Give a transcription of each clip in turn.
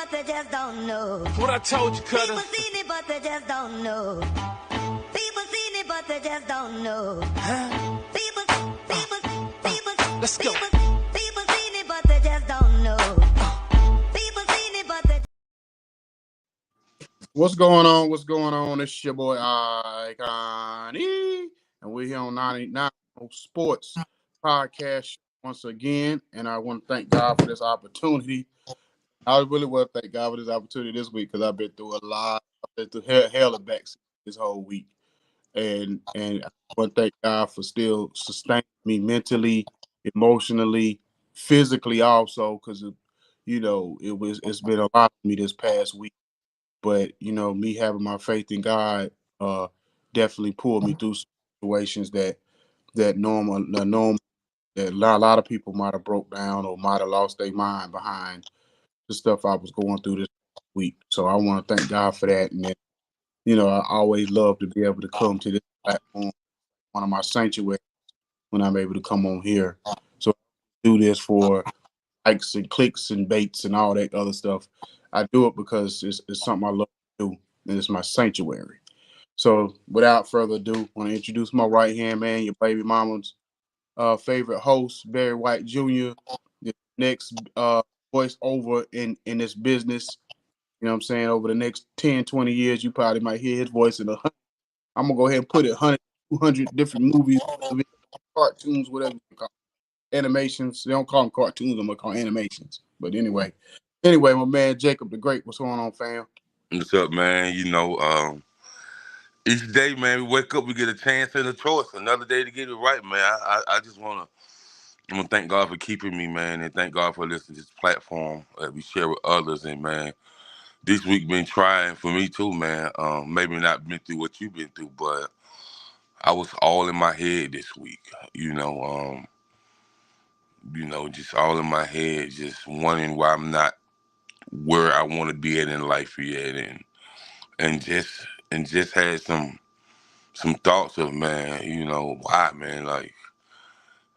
but they just don't know. What I told you, Cutter. People seen it, but they just don't know. People seen it, but they just don't know. Huh? People, Let's go. people seen it, but they just don't know. People seen it, but they. What's going on? What's going on? It's your boy Icon E, and we're here on 99 Sports Podcast once again. And I want to thank God for this opportunity. I really want to thank God for this opportunity this week because I've been through a lot. I've been through hell and back this whole week, and I want to thank God for still sustaining me mentally, emotionally, physically, also because it's been a lot for me this past week. But me having my faith in God definitely pulled me through situations that that a lot of people might have broke down or might have lost their mind behind the stuff I was going through this week. So I want to thank God for that. And then, I always love to be able to come to this platform, one of my sanctuaries, when I'm able to come on here. So I do this for likes and clicks and baits and all that other stuff. I do it because it's something I love to do, and it's my sanctuary. So without further ado, I want to introduce my right hand man, your baby mama's favorite host, Barry White Jr., the next voice over in this business. You know what I'm saying? Over the next 10, 20 years, you probably might hear his voice in I'm going to go ahead and put it 100, 200 different movies, cartoons, whatever you call it. Animations. They don't call them cartoons, I'm going to call animations. But anyway, my man Jacob the Great, what's going on, fam? What's up, man? Each day, man, we wake up, we get a chance and a choice. Another day to get it right, man. I just wanna thank God for keeping me, man, and thank God for listening to this platform that we share with others. And man, this week been trying for me too, man. Maybe not been through what you've been through, but I was all in my head this week. Just all in my head, just wondering why I'm not where I want to be at in life yet, and just had some thoughts of, man, why, man, like,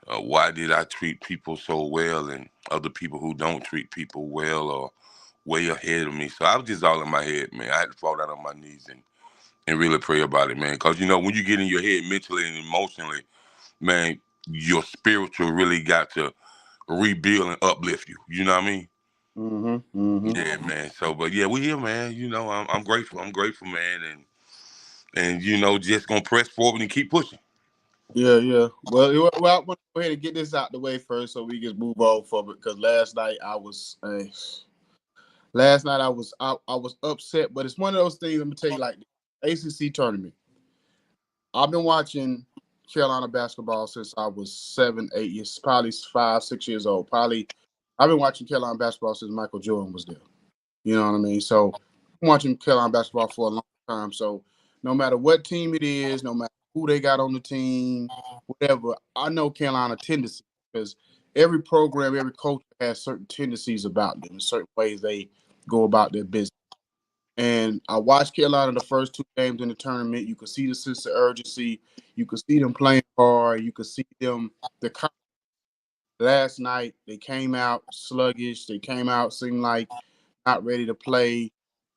why did I treat people so well and other people who don't treat people well or way ahead of me? So I was just all in my head, man. I had to fall down on my knees and really pray about it, man. Because, when you get in your head mentally and emotionally, man, your spiritual really got to rebuild and uplift you. You know what I mean? Mm-hmm. Mm-hmm. Yeah, man. So, but yeah, we here, man. I'm grateful. I'm grateful, man. And just going to press forward and keep pushing. Yeah, yeah. Well, I want to go ahead and get this out the way first, so we can move on from it. Because last night I was upset, but it's one of those things. I'm gonna tell you, like the ACC tournament. I've been watching Carolina basketball since I was 7, 8 years, probably 5, 6 years old. Probably, I've been watching Carolina basketball since Michael Jordan was there. You know what I mean? So I'm watching Carolina basketball for a long time. So no matter what team it is, no matter who they got on the team, whatever, I know Carolina tendencies because every program, every coach has certain tendencies about them, certain ways they go about their business. And I watched Carolina the first 2 games in the tournament. You could see the sense of urgency. You could see them playing hard. You could see them. Last night they came out sluggish. They came out seemed like not ready to play.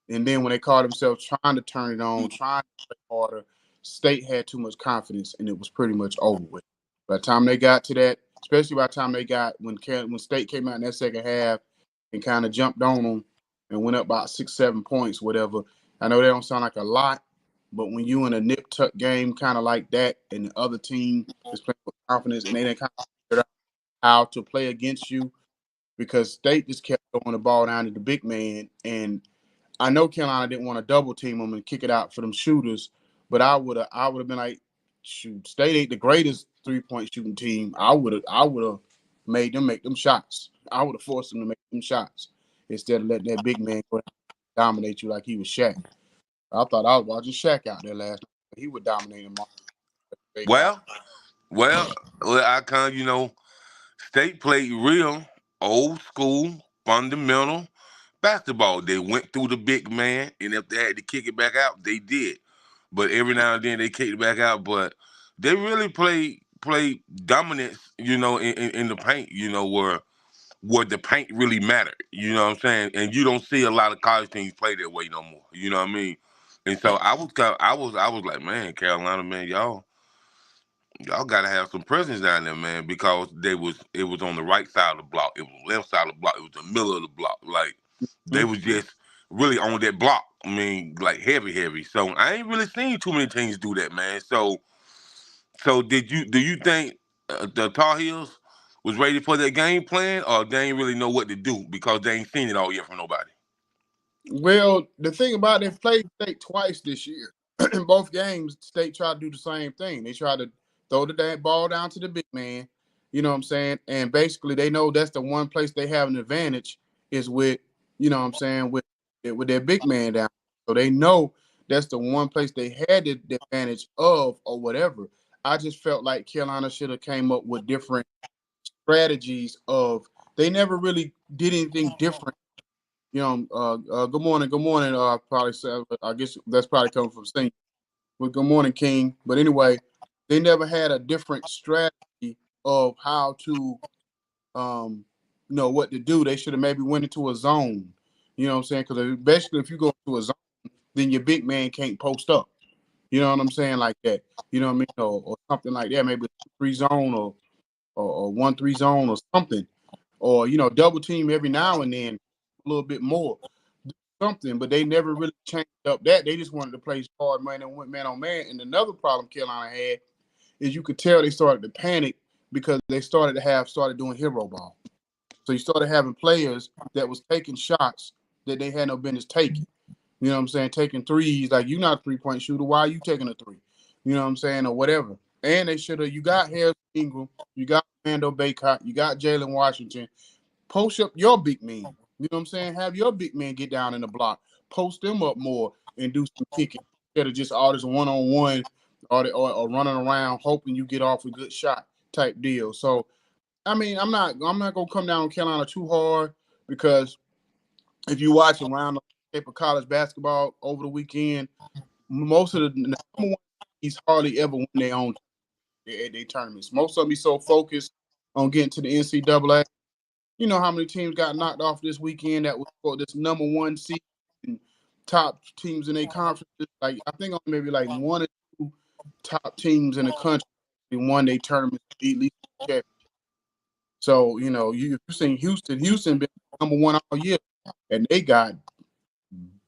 And then when they caught themselves trying to turn it on, trying to play harder, State had too much confidence, and it was pretty much over with. By the time they got to that, especially by the time they got when State came out in that second half and kind of jumped on them and went up about 6, 7 points, whatever. I know they don't sound like a lot, but when you in a nip tuck game kind of like that, and the other team is playing with confidence, and they didn't kind of figure out how to play against you because State just kept throwing the ball down to the big man. And I know Carolina didn't want to double team them and kick it out for them shooters, but I would have been like, shoot, State ain't the greatest 3-point shooting team. I would have made them make them shots. I would have forced them to make them shots instead of letting that big man go dominate you like he was Shaq. I thought I was watching Shaq out there last night. He would dominate him. Well, well, State played real old school fundamental basketball. They went through the big man, and if they had to kick it back out, they did. But every now and then they kicked it back out. But they really played dominance, in the paint. Where where the paint really mattered. You know what I'm saying? And you don't see a lot of college teams play that way no more. You know what I mean? And so I was like, man, Carolina, man, y'all gotta have some presence down there, man, because it was on the right side of the block, it was on the left side of the block, it was the middle of the block. Like they was just really on that block. I mean, like heavy. So I ain't really seen too many teams do that, man. So do you think the Tar Heels was ready for that game plan, or they ain't really know what to do because they ain't seen it all yet from nobody? Well, the thing about it, they played State twice this year. In both games, State tried to do the same thing. They tried to throw the ball down to the big man. You know what I'm saying? And basically, they know that's the one place they have an advantage is with, you know what I'm saying, with their big man down. So they know that's the one place they had the advantage of or whatever. I just felt like Carolina should have came up with different strategies of they never really did anything different. You know, good morning. Probably I guess that's probably coming from Saint. Well, good morning, King. But anyway, they never had a different strategy of how to, what to do. They should have maybe went into a zone. You know what I'm saying? Because basically, if you go to a zone, then your big man can't post up. You know what I'm saying? Like that. You know what I mean? Or something like that. Maybe a 3 zone or 1-3 zone or something. Or, double team every now and then a little bit more. Something, but they never really changed up that. They just wanted to play hard man and went man on man. And another problem Carolina had is you could tell they started to panic because they started doing hero ball. So you started having players that was taking shots that they had no business taking. You know what I'm saying? Taking threes, like you're not a 3-point shooter. Why are you taking a three? You know what I'm saying? Or whatever. And they should have, you got Harris Ingram, you got Mando Baycott, you got Jalen Washington. Post up your big man. You know what I'm saying? Have your big man get down in the block. Post them up more and do some kicking instead of just all this one-on-one or running around hoping you get off a good shot type deal. So, I mean, I'm not gonna come down on Carolina too hard because if you watch around the shape of college basketball over the weekend, most of the number one teams hardly ever win their own their tournaments. Most of them be so focused on getting to the NCAA. You know how many teams got knocked off this weekend that was for this number one seed and top teams in their conferences? Like I think maybe like 1 or 2 top teams in the country won their tournament elite championship. So you've seen Houston been number one all year, and they got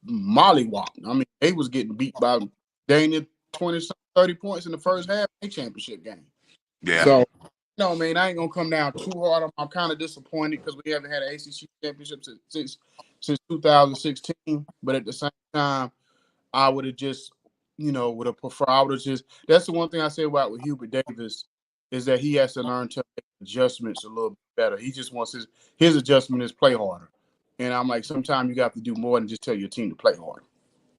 mollywopped. I mean, they was getting beat by Dana 20-30 points in the first half of the championship game. Yeah. So. No, man, I ain't gonna come down too hard. I'm kind of disappointed because we haven't had an ACC championship since 2016. But at the same time, I would have just, would have preferred. I would have just. That's the one thing I say about with Hubert Davis is that he has to learn to make adjustments a little bit better. He just wants his adjustment is play harder, and I'm like, sometimes you got to do more than just tell your team to play harder.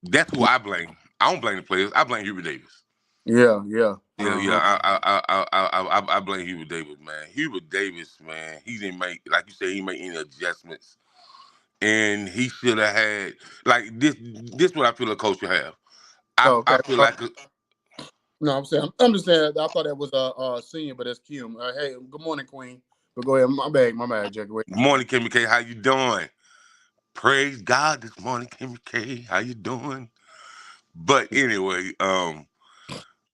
That's who I blame. I don't blame the players. I blame Hubert Davis. Yeah. I blame Hubert Davis, man. Hubert Davis, man, he didn't make, like you said, he made any adjustments, and he should have had like this. This what I feel a coach should have. I feel like. No, I'm saying I'm just saying. I thought that was a senior, but that's Kim. Hey, good morning, Queen. But go ahead, my bad, Jack. Good morning, Kimmy K. How you doing? Praise God this morning, Kimmy K. How you doing? But anyway,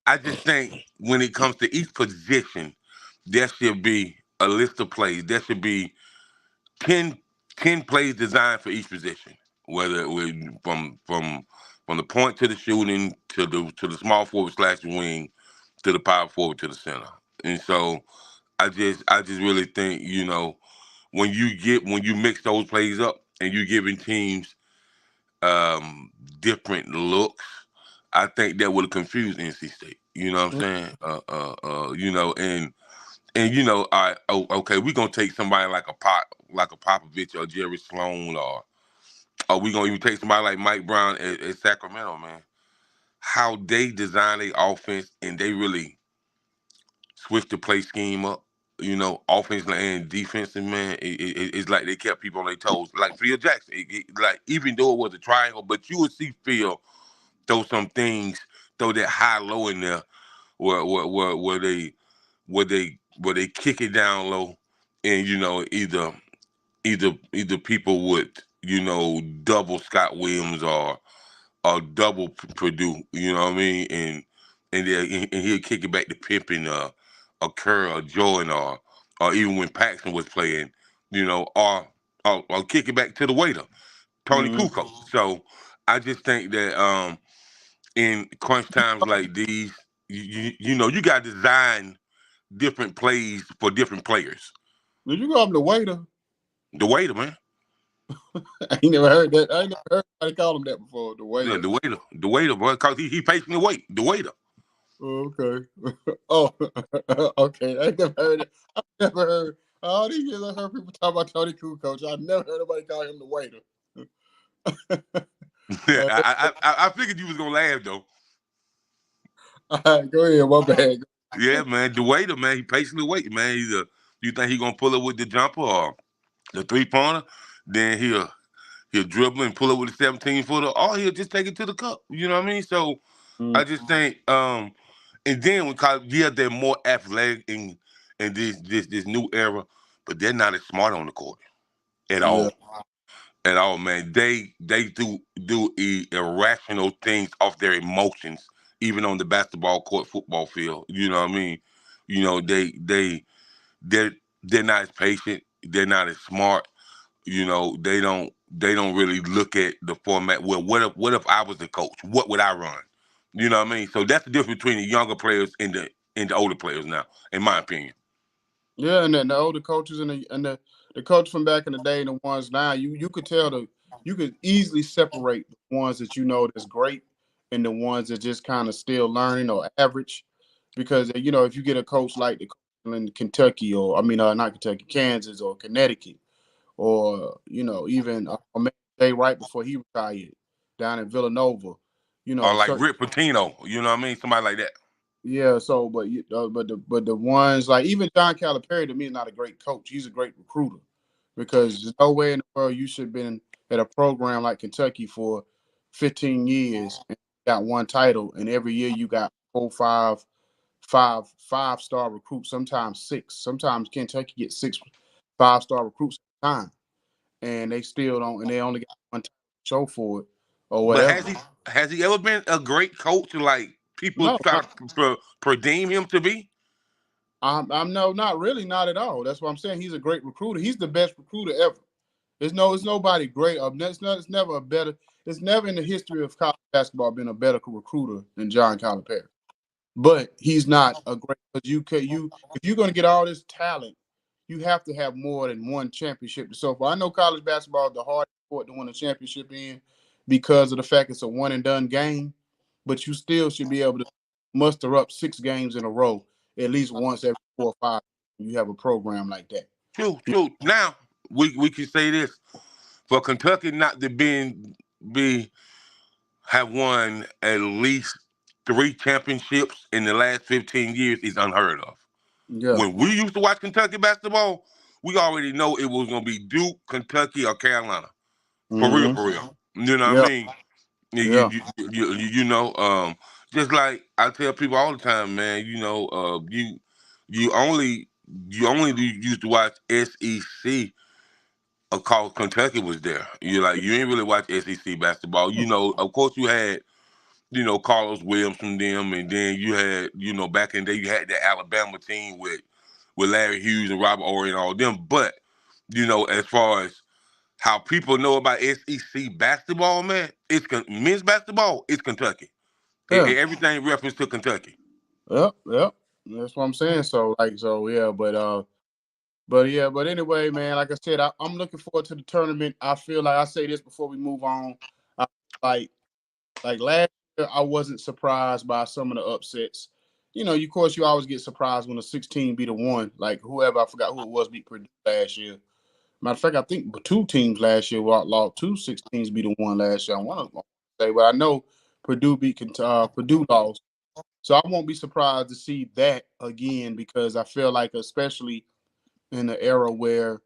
I just think when it comes to each position, there should be a list of plays. There should be 10 plays designed for each position, whether it was from the point to the shooting to the small forward / wing to the power forward to the center. And so I just really think when you mix those plays up and you're giving teams different looks, I think that would have confused NC State. You know what I'm saying? All right, okay, we're gonna take somebody like a Popovich or Jerry Sloan, or we gonna even take somebody like Mike Brown at Sacramento, man. How they design their offense and they really switch the play scheme up, offense and defense, and man, it's like they kept people on their toes. Like Phil Jackson, like even though it was a triangle, but you would see Phil throw some things, throw that high low in there, where they kick it down low, and either either people would double Scott Williams or double Purdue. You know what I mean? And he'll kick it back to Pippen, or Kerr, or Jordan, or even when Paxson was playing, or kick it back to the waiter, Tony Mm-hmm. Kukoc. So I just think that in crunch times like these, you got to design different plays for different players. Did you go up the waiter? The waiter, man. I ain't never heard that. I ain't never heard anybody call him that before. The waiter. Yeah, the waiter, bro, because he patiently wait. The waiter. Oh, okay. Oh, okay. I ain't never heard it. I never heard. All these years I heard people talk about Tony Kukoc. I never heard nobody call him the waiter. I figured you was gonna laugh though. All right, go ahead. My bad. Yeah, man. The waiter, man, he patiently wait, man. You think he gonna pull it with the jumper or the 3-pointer? Then he'll dribble and pull it with the 17-footer, or he'll just take it to the cup. You know what I mean? So I just think, and then because they're more athletic in this new era, but they're not as smart on the court at all. At all, man. They do irrational things off their emotions, even on the basketball court, football field. You know what I mean? They're not as patient. They're not as smart. They don't really look at the format. Well, what if I was the coach? What would I run? You know what I mean? So that's the difference between the younger players and the older players now, in my opinion. Yeah, and then the older coaches and the coach from back in the day and the ones now, you could tell you could easily separate the ones that that's great and the ones that just kind of still learning or average. Because if you get a coach like the coach in Kentucky, or not Kentucky, Kansas or Connecticut, or even Jay right before he retired down in Villanova, Or like Rick Pitino, you know what I mean? Somebody like that. yeah. So, but the ones like even John Calipari to me is not a great coach. He's a great recruiter, because there's no way in the world you should have been at a program like Kentucky for 15 years and got one title, and every year you got 4, 5-star recruits, sometimes 6. Sometimes Kentucky gets 6 5-star recruits at a time, and they still don't, and they only got one title to show for it or But whatever. has he ever been a great coach like people No, try to deem him to be? I'm no, not really, not at all. That's what I'm saying. He's a great recruiter. He's the best recruiter ever. It's nobody great. It's never a better. It's never in the history of college basketball been a better recruiter than John Calipari. But he's not a great. Because if you're going to get all this talent, you have to have more than one championship to show for. I know college basketball is the hardest sport to win a championship in because of the fact it's a one and done game. But you still should be able to muster up 6 games in a row at least once every 4 or 5. You have a program like that. True. Now we can say this: for Kentucky not to have won at least 3 championships in the last 15 years is unheard of. Yeah. When we used to watch Kentucky basketball, we already know it was going to be Duke, Kentucky, or Carolina. For real. You know what I mean? Yeah. Just like I tell people all the time, man. You only used to watch SEC because Kentucky was there. You ain't really watch SEC basketball. Of course you had Carlos Williams from them, and then you had back in the day you had the Alabama team with Larry Hughes and Robert Horry and all them. But as far as how people know about SEC basketball, man, it's men's basketball. It's Kentucky. Yeah. Everything reference to Kentucky. Yep. That's what I'm saying. So yeah, but anyway, man, like I said, I'm looking forward to the tournament. I feel like I say this before we move on. Like last year, I wasn't surprised by some of the upsets. Of course, you always get surprised when a 16 beat a 1. Like whoever, I forgot who it was, beat Purdue last year. Matter of fact, I think 2 teams last year lost 2 16s beat a 1 last year. I want to say, but I know Purdue Purdue lost. So I won't be surprised to see that again, because I feel like, especially in the era where,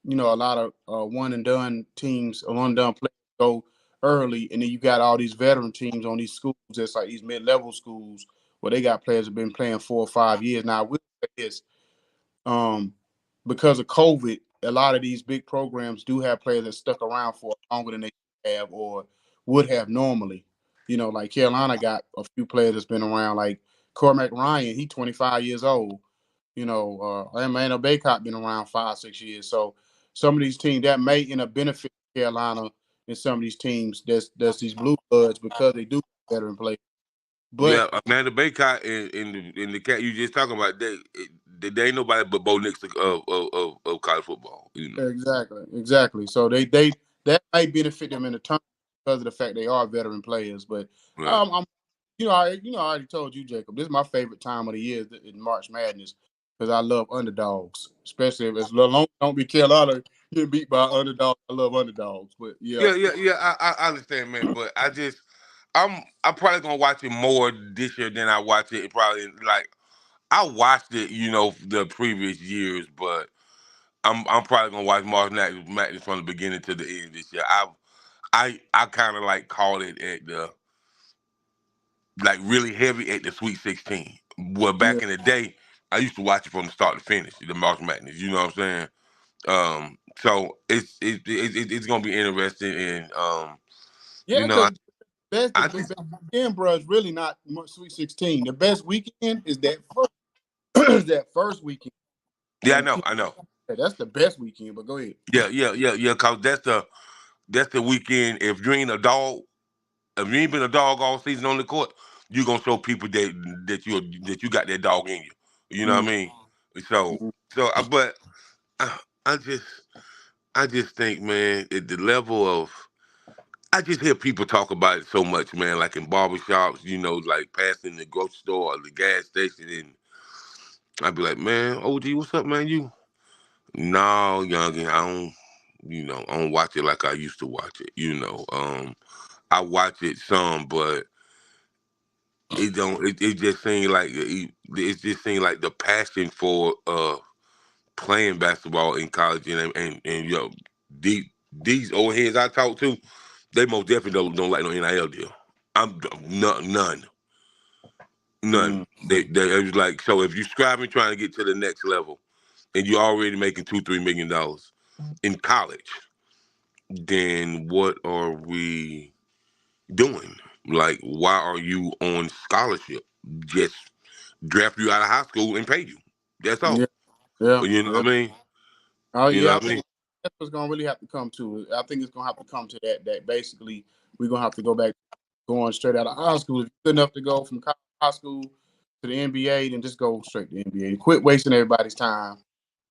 a lot of one and done teams, one and done players go early, and then you got all these veteran teams on these schools, just like these mid-level schools, where they got players that have been playing 4 or 5 years. Now, I will say this, because of COVID, a lot of these big programs do have players that stuck around for longer than they have or would have normally. You know, like Carolina got a few players that's been around, like Cormac Ryan. He 25 years old. You know, Emmanuel Baycott been around 5-6 years. So some of these teams that may end up benefit Carolina and some of these teams that's these blue bloods because they do veteran players. But Yeah, Amanda Baycott and the cat you just talking about, they ain't nobody but Bo Nix of college football. You know. exactly. So they that may benefit them in the tournament because of the fact they are veteran players. But Right. I'm I already told you, Jacob, this is my favorite time of the year in March Madness because I love underdogs, especially if as long as don't be Carolina getting beat by underdogs. I love underdogs. But yeah, Yeah. I understand, man, but I'm probably gonna watch it more this year than I watch it probably like I watched it, the previous years, but I'm probably gonna watch March Madness from the beginning to the end this year. I kind of like called it at the like really heavy at the Sweet 16. Well, yeah, back in the day, I used to watch it from the start to finish, the March Madness. You know what I'm saying? So it's gonna be interesting, and yeah. you know, Because best the I best just weekend, bro, is really not Sweet 16. The best weekend is that first that first weekend. yeah, And I know, that's the best weekend. But go ahead. yeah, cause that's the weekend. If you ain't a dog, if you ain't been a dog all season on the court, you gonna show people that you got that dog in you. You know what Mm, I mean? So mm, but I, I just I just think, man, at the level of I just hear people talk about it so much, man, like in barbershops, like passing the grocery store or the gas station, and I'd be like, man, OG, what's up, man? You no, youngin, I don't watch it like I used to watch it. I watch it some, but it don't. It just seems like it just seems like the passion for playing basketball in college and these old heads I talk to, they most definitely don't like no NIL deal. I'm none. mm. They was like, so if you scribing trying to get to the next level and you're already making $2-3 million in college, then what are we doing? Like, why are you on scholarship? Just draft you out of high school and pay you. That's Yeah, all. yeah, You know yeah. what I mean? Oh You know yeah, I what I think mean? that's what's gonna really have to come to. I think it's gonna have to come to that basically we're gonna have to go back going straight out of high school. If you're good enough to go from high school to the NBA, then just go straight to the NBA. Quit wasting everybody's time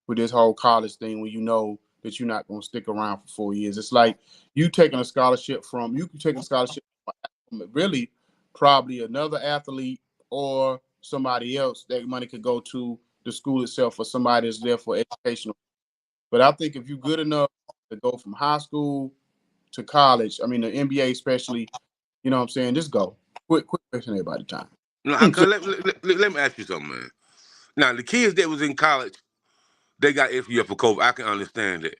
with this whole college thing when you know that you're not gonna stick around for 4 years. It's like you taking a scholarship you can take a scholarship from really probably another athlete or somebody else. That money could go to the school itself or somebody that's there for educational. But I think if you're good enough to go from high school to college, I mean the NBA especially, you know what I'm saying, just go. Quit wasting everybody's time. No, So, let me ask you something, man. Now, the kids that was in college, they got FBS for COVID. I can understand that.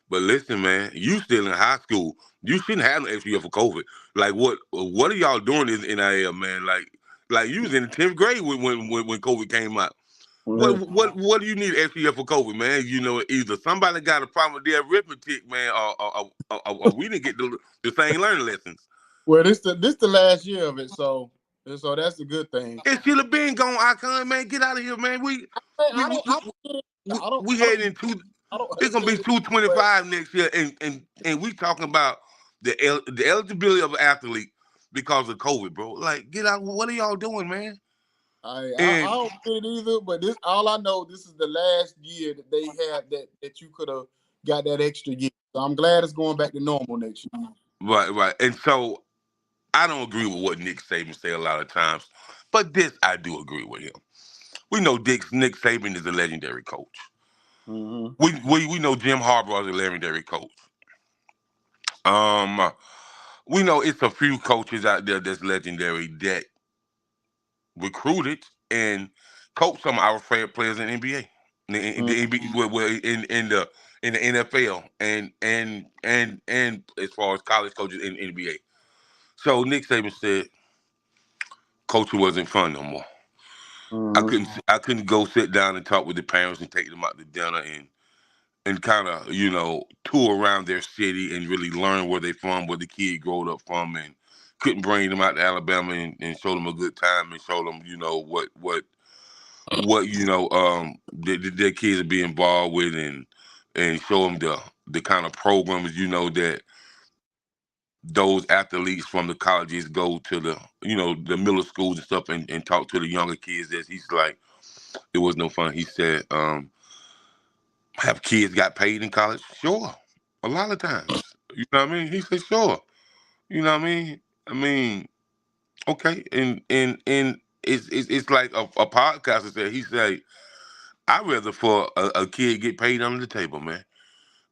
But listen, man, you still in high school. You shouldn't have no FBS for COVID. Like, what are y'all doing in NIL, man? Like you was in the 10th grade when COVID came out. What do you need FBS for COVID, man? Either somebody got a problem with their arithmetic, man, or we didn't get the same learning lessons. well, this the last year of it, so that's a good thing. It should have been gone, Icon, man. Get out of here, man. We I we don't we, I don't get it. we, I don't we I don't heading into I don't it's gonna be understand it. But 225 next year, and we talking about the eligibility of an athlete because of COVID, bro. Like, get out. What are y'all doing, man? I And don't get it either. But this all I know. This is the last year that they had that you could have got that extra year. So I'm glad it's going back to normal next year. right, and so I don't agree with what Nick Saban say a lot of times, but this I do agree with him. We know Nick Saban is a legendary coach. Mm-hmm. We know Jim Harbaugh is a legendary coach. Um, we know it's a few coaches out there that's legendary that recruited and coached some of our favorite players in the NBA, the NBA, in the NFL, and as far as college coaches in the NBA. So Nick Saban said, coaching wasn't fun no more. Mm-hmm. I couldn't go sit down and talk with the parents and take them out to dinner and kind of, you know, tour around their city and really learn where they from, where the kid growed up from, and couldn't bring them out to Alabama and show them a good time and show them, you know, what you know their kids would be involved with, and show them the kind of programs, you know, that those athletes from the colleges go to, the you know, the middle schools and stuff, and talk to the younger kids. That he's like, it was no fun. He said, have kids got paid in college? Sure, a lot of times. You know what I mean? He said, sure. You know what I mean? I mean, okay, and it's like a podcaster said. He said, I'd rather for a kid get paid under the table, man,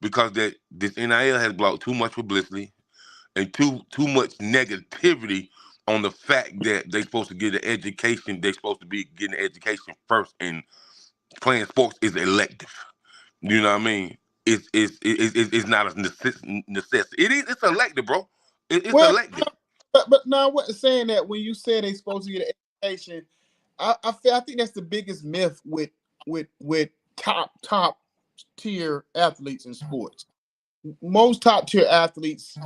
because that this NIL has brought too much publicity and too much negativity on the fact that they're supposed to get an education. They're supposed to be getting an education first, and playing sports is elective. You know what I mean? It's not a necessity. It's elective, bro. It's Well, elective. but now what saying that when you say they supposed to get an education, I think that's the biggest myth with top tier athletes in sports. Most top tier athletes,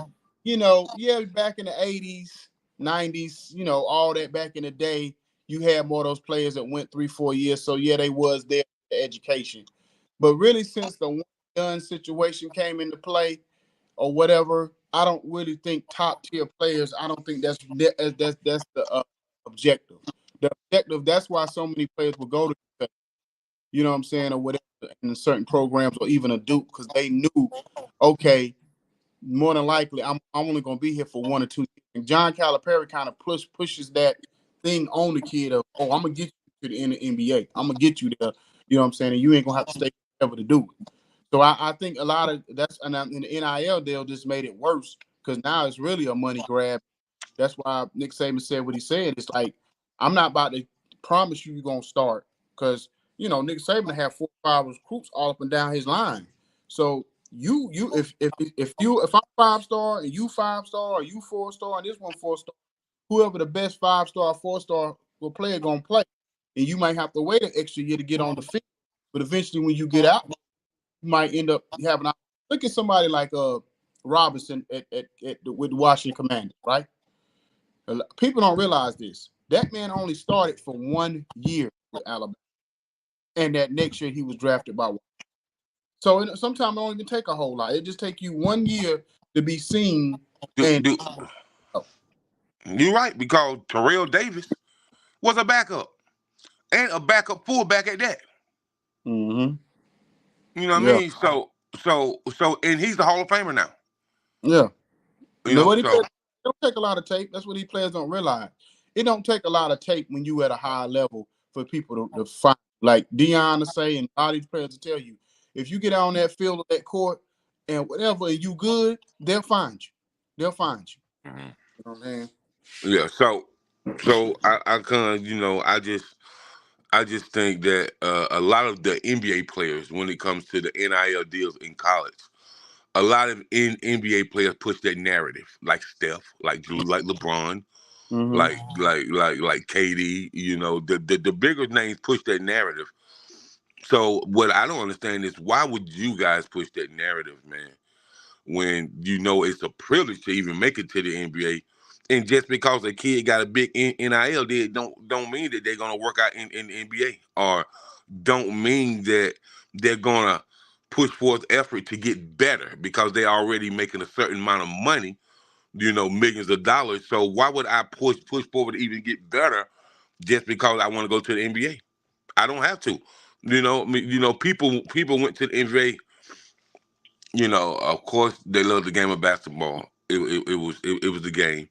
you know, yeah, back in the 80s, 90s, you know, all that back in the day, you had more of those players that went 3-4 years. So yeah, they was there for education. But really, since the one done situation came into play or whatever, I don't really think top tier players. I don't think that's the objective. The objective. That's why so many players will go to, you know what I'm saying, or whatever, in certain programs, or even a Duke, because they knew, okay, more than likely, I'm only going to be here for 1 or 2 years. And John Calipari kind of pushes that thing on the kid of, oh, I'm going to get you to the NBA. I'm going to get you there. You know what I'm saying? And you ain't going to have to stay forever to do it. So I think a lot of that's, and in the NIL deal just made it worse, because now it's really a money grab. That's why Nick Saban said what he said. It's like, I'm not about to promise you're going to start, because, you know, Nick Saban had 4 or 5 recruits all up and down his line. So if I'm 5-star and you 5-star, or you 4-star and this one 4-star, whoever the best 5-star, 4-star player gonna play, and you might have to wait an extra year to get on the field. But eventually, when you get out, you might end up having. Look at somebody like Robinson with the Washington Commanders, right? People don't realize this. That man only started for 1 year with Alabama, and that next year he was drafted by. So sometimes it don't even take a whole lot. It just take you 1 year to be seen. And You're right, because Terrell Davis was a backup, and a backup fullback at that. mm-hmm. You know what I mean? So, and he's the Hall of Famer now. Yeah. You know, It so don't take a lot of tape. That's what these players don't realize. It don't take a lot of tape when you at a high level for people to find. Like Deion to say, and all these players to tell you, if you get on that field of that court and whatever, and you good, they'll find you. They'll find you. Mhm. You know what I'm saying? Yeah. So I kind of, you know, I just think that a lot of the NBA players, when it comes to the NIL deals in college, a lot of NBA players push that narrative, like Steph, like Drew, like LeBron, Mm-hmm. like KD. You know, the bigger names push that narrative. So what I don't understand is, why would you guys push that narrative, man, when you know it's a privilege to even make it to the NBA? And just because a kid got a big NIL deal, don't mean that they're gonna work out in the NBA, or don't mean that they're gonna push forth effort to get better, because they're already making a certain amount of money, you know, millions of dollars. So why would I push forward to even get better just because I want to go to the NBA? I don't have to. You know, people went to the NBA. You know, of course, they love the game of basketball. It was the game,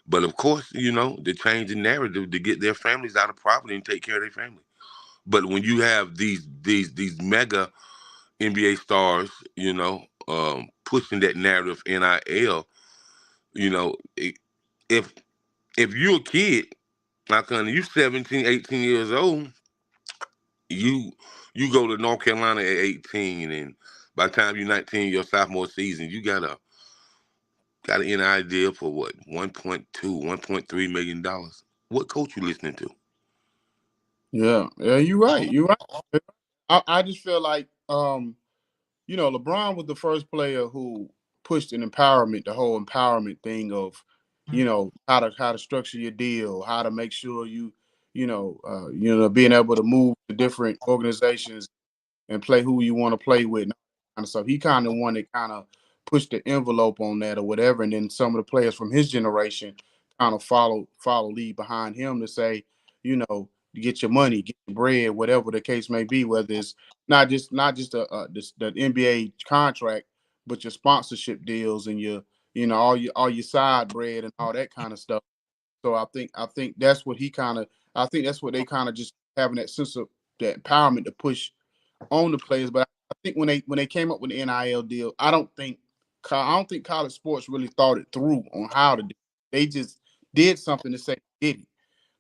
but of course, you know, they change the narrative to get their families out of poverty and take care of their family. But when you have these mega NBA stars, you know, pushing that narrative NIL, you know, if you're a kid, like you 17, 18 years old, you go to North Carolina at 18, and by the time you're 19, your sophomore season, you got an idea for what, 1.2, 1.3 million dollars. What coach you listening to? Yeah, you're right. You're right. I just feel like LeBron was the first player who pushed the whole empowerment thing of, how to structure your deal, how to make sure being able to move to different organizations and play who you want to play with, and kind of stuff. He kind of one that kind of pushed the envelope on that or whatever, and then some of the players from his generation kind of follow lead behind him to say, you get your money, get your bread, whatever the case may be, whether it's not just the NBA contract, but your sponsorship deals and all your side bread and all that kind of stuff. So I think that's what that's what they kind of just having that sense of that empowerment to push on the players. But I think when they came up with the NIL deal, I don't think college sports really thought it through on how to do it. They just did something to say they did it,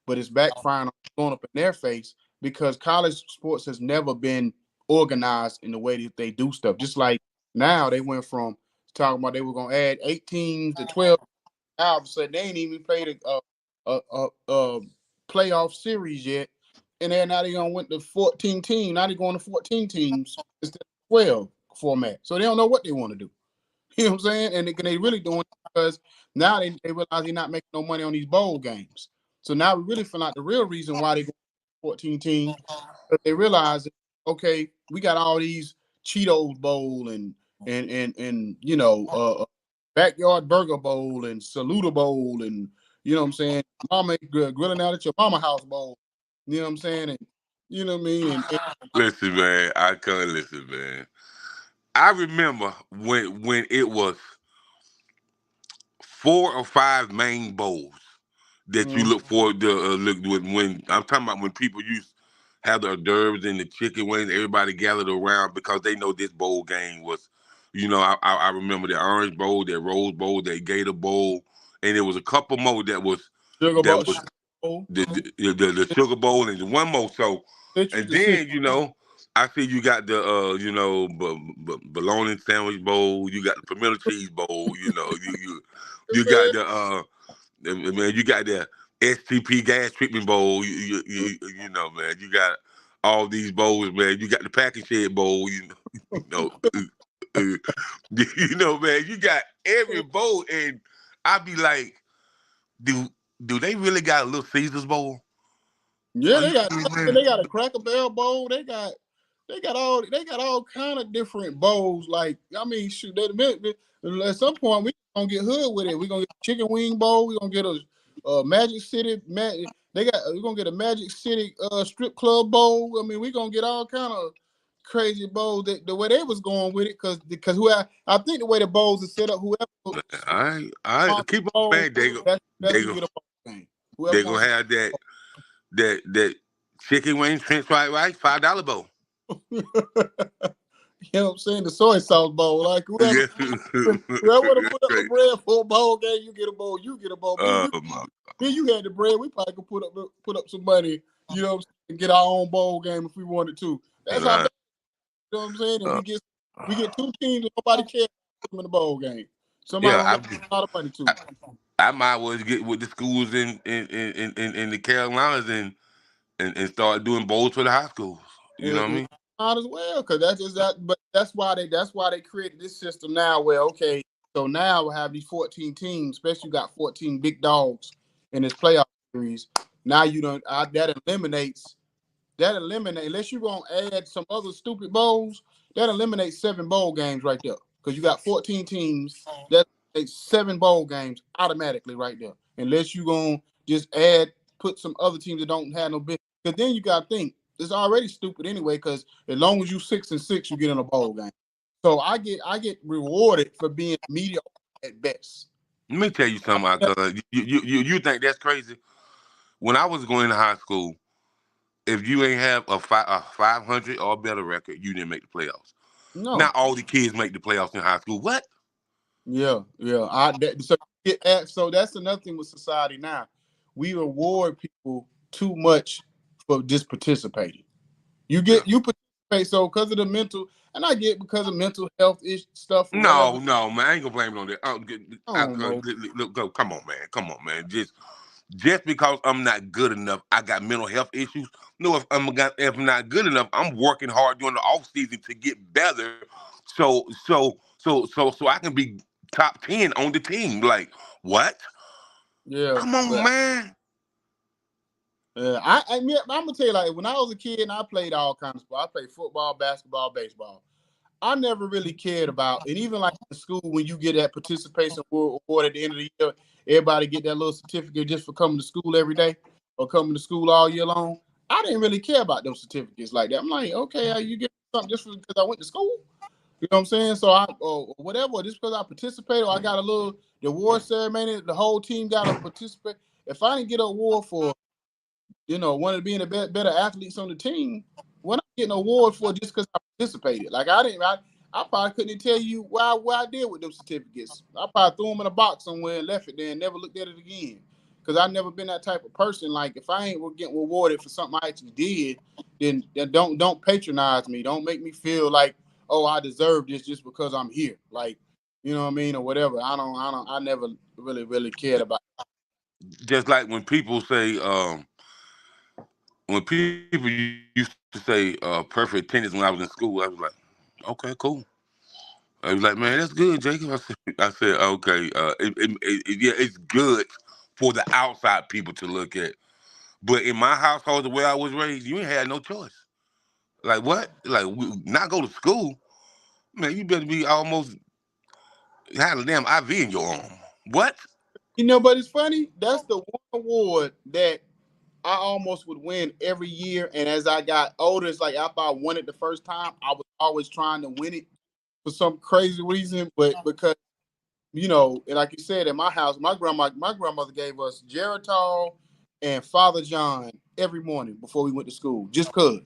but it's backfiring, blowing up in their face because college sports has never been organized in the way that they do stuff. Just like now, they went from talking about they were going to add 8 teams to 12. Now all of a sudden they ain't even played a playoff series yet, and then now they're gonna went to 14 teams. Now they're going to 14 teams instead of 12 format. So they don't know what they want to do. You know what I'm saying? And they really doing it because now they realize they're not making no money on these bowl games. So now we really find out the real reason why they go 14 teams. But they realize that, okay, we got all these Cheetos Bowl and Backyard Burger Bowl and Saluda Bowl and you know what I'm saying, Mama grilling out at your mama house bowl. You know what I'm saying? And you know what I mean? And Listen, man, I can't listen, man. I remember when it was 4 or 5 main bowls that you look forward to look when I'm talking about when people used have the hors d'oeuvres and the chicken wings, everybody gathered around because they know this bowl game was, I remember the Orange Bowl, that Rose Bowl, that Gator Bowl, and there was a couple more that was Sugar that Bowl, was the Sugar Bowl and the one more. So, and then I see you got the bologna sandwich bowl, you got the pimento cheese bowl, you got man, you got the STP gas treatment bowl, man, you got all these bowls, man. You got the packing shed bowl, man. You got every bowl, and I be like, do they really got a Little Caesars bowl? Yeah, they got a Cracker Barrel bowl. They got all kind of different bowls. Like, I mean, shoot, at some point we gonna get hood with it. We gonna get a chicken wing bowl. We gonna get a Magic City. We're gonna get a Magic City strip club bowl. I mean, we gonna get all kind of crazy bowls. The way they was going with it, because I think the way the bowls are set up, whoever I keep on saying they go have that chicken wings, French fried rice, $5 bowl. You know what I'm saying? The soy sauce bowl. Like whoever want to put up the bread for a bowl game, you get a bowl. You get a bowl. Then you had the bread. We probably could put up some money. You know what I'm saying? And get our own bowl game if we wanted to. That's how. You know what I'm saying? And we get 2 teams and nobody cares in the bowl game. Somebody get a lot of money too. I might well get with the schools in the Carolinas and start doing bowls for the high schools. You know what I mean? Not as well, because but that's why they created this system now. Where okay, so now we'll have these 14 teams, especially you got 14 big dogs in this playoff series. Now you don't that eliminates unless you're gonna add some other stupid bowls, that eliminates 7 bowl games right there. Because you got 14 teams, that makes 7 bowl games automatically right there. Unless you're gonna just put some other teams that don't have no big, because then you gotta think. It's already stupid anyway, because as long as you 6-6, you get in a bowl game. So I get rewarded for being mediocre at best. Let me tell you something. You think that's crazy? When I was going to high school, if you ain't have a 500 or better record, you didn't make the playoffs. No. Not all the kids make the playoffs in high school. What? Yeah. So that's another thing with society now. We reward people too much for just participating. You participate, so because of the mental, and I get because of mental health stuff. No, man, I ain't gonna blame it on that. Look, come on, man. Just because I'm not good enough, I got mental health issues. No, if I'm not good enough, I'm working hard during the off season to get better, So I can be top 10 on the team. Like, what? Yeah, Come on, but man. I'm gonna tell you, like, when I was a kid and I played all kinds of sports, I played football, basketball, baseball. I never really cared about, and even like in school, when you get that participation award at the end of the year, everybody get that little certificate just for coming to school every day or coming to school all year long. I didn't really care about those certificates like that. I'm like, okay, you get something just because I went to school. You know what I'm saying? So or whatever, just because I participated, or I got a little the award ceremony, the whole team got to participate. If I didn't get an award for, one of being the better athletes on the team, we're not getting an award for just because I participated. Like I probably couldn't tell you what I did with those certificates. I probably threw them in a box somewhere and left it there and never looked at it again. Because I've never been that type of person. Like, if I ain't getting rewarded for something I actually did, then don't patronize me. Don't make me feel like, oh, I deserve this just because I'm here. Like, you know what I mean, or whatever. I never really cared about it. Just like when people say, when people used to say perfect attendance when I was in school, I was like, okay, cool. I was like, man, that's good, Jacob. I said, okay, yeah, it's good for the outside people to look at. But in my household, the way I was raised, you ain't had no choice. Like, what? Like, not go to school? Man, you better be almost had a damn IV in your arm. What? But it's funny. That's the one award that I almost would win every year. And as I got older, it's like after I won it the first time, I was always trying to win it for some crazy reason. But because, and like you said, in my house, my grandmother gave us Geritol and Father John every morning before we went to school. Just cause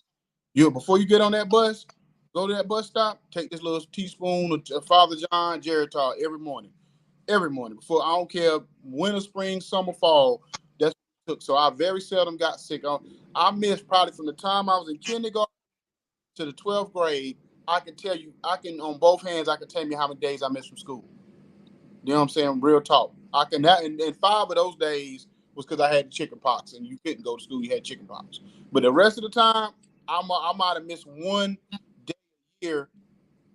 before you get on that bus, go to that bus stop, take this little teaspoon of Father John Geritol every morning. Every morning. Before, I don't care, winter, spring, summer, fall. That's what it took. So I very seldom got sick. I missed probably from the time I was in kindergarten to the 12th grade. I can tell you, on both hands, I can tell you how many days I missed from school. You know what I'm saying? Real talk. I can that, and 5 of those days was because I had chicken pox, and you couldn't go to school. You had chicken pox. But the rest of the time, I might have missed one day a year.